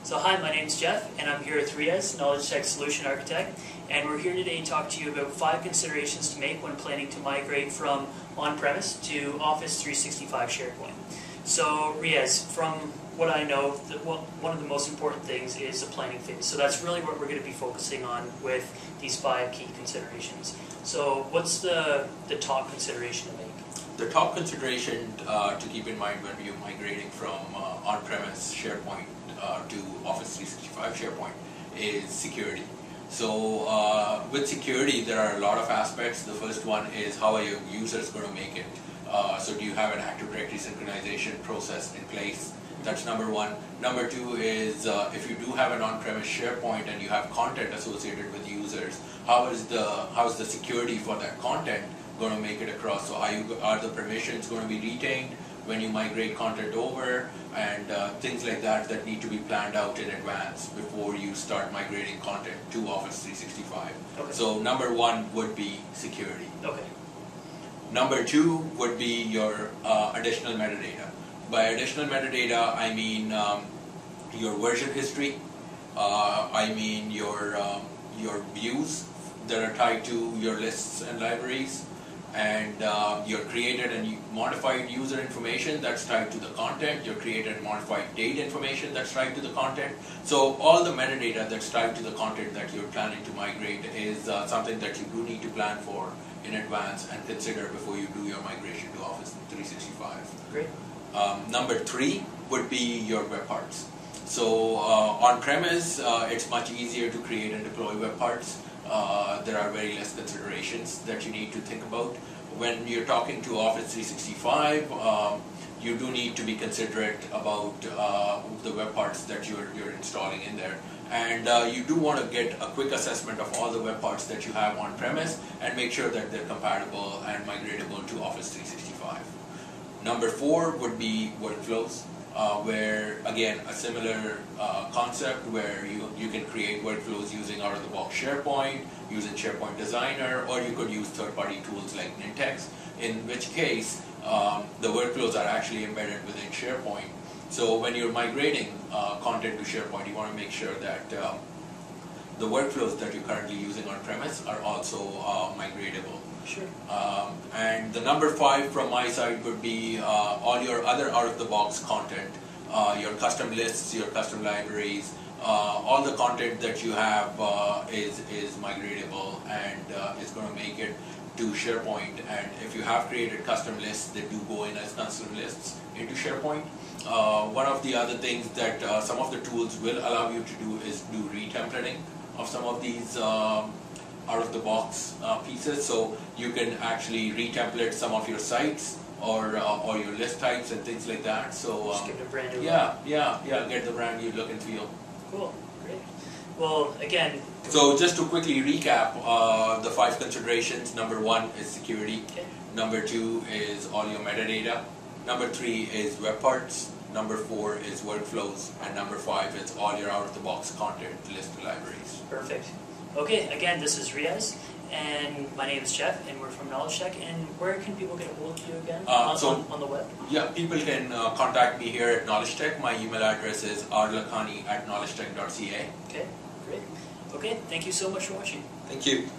So hi, my name's Jeff, and I'm here with Riyaz, Knowledge Tech Solution Architect, and we're here today to talk to you about 5 considerations to make when planning to migrate from on-premise to Office 365 SharePoint. So Riyaz, from what I know, one of the most important things is the planning phase. So that's really what we're going to be focusing on with these 5 key considerations. So what's the top consideration to make? The top consideration to keep in mind when you're migrating from on-premise SharePoint to Office 365 SharePoint is security. So with security, there are a lot of aspects. The first one is how are your users going to make it? So do you have an Active Directory synchronization process in place? That's number one. Number two is if you do have an on-premise SharePoint and you have content associated with users, how is the security for that content going to make it across? So are the permissions going to be retained when you migrate content over, and things like that need to be planned out in advance before you start migrating content to Office 365. Okay. So number one would be security. Okay. Number two would be your additional metadata. By additional metadata, I mean your version history. I mean your views that are tied to your lists and libraries, and your created and modified user information that's tied to the content, your created and modified date information that's tied to the content. So all the metadata that's tied to the content that you're planning to migrate is something that you do need to plan for in advance and consider before you do your migration to Office 365. Great. Number 3 would be your web parts. So on-premise, it's much easier to create and deploy web parts. There are very less considerations that you need to think about. When you're talking to Office 365, you do need to be considerate about the web parts that you're installing in there. And you do want to get a quick assessment of all the web parts that you have on-premise and make sure that they're compatible and migratable to Office 365. Number 4 would be workflows, where again a similar concept where you can create workflows using out-of-the-box SharePoint, using SharePoint Designer, or you could use third-party tools like Nintex, in which case the workflows are actually embedded within SharePoint. So when you're migrating content to SharePoint, you want to make sure that the workflows that you're currently using on-premise are also migratable. Sure. And the number 5 from my side would be all your other out-of-the-box content, your custom lists, your custom libraries, all the content that you have is migratable and is going to make it to SharePoint. And if you have created custom lists, they do go in as custom lists into SharePoint. One of the other things that some of the tools will allow you to do is do retemplating of some of these out-of-the-box pieces, so you can actually retemplate some of your sites or your list types and things like that. So just give it a brand new look. Get the brand new look and feel. Cool, great. Well, again. So just to quickly recap the 5 considerations. Number 1 is security. Okay. Number 2 is all your metadata. Number 3 is web parts. Number 4 is workflows, and number 5 is all your out-of-the-box content list libraries. Perfect. Okay, again, this is Riyaz, and my name is Jeff, and we're from Knowledge Tech. And where can people get a hold of you again on the web? Yeah, people can contact me here at Knowledge Tech. My email address is rlakhani@knowledgetech.ca. Okay, great. Okay, thank you so much for watching. Thank you.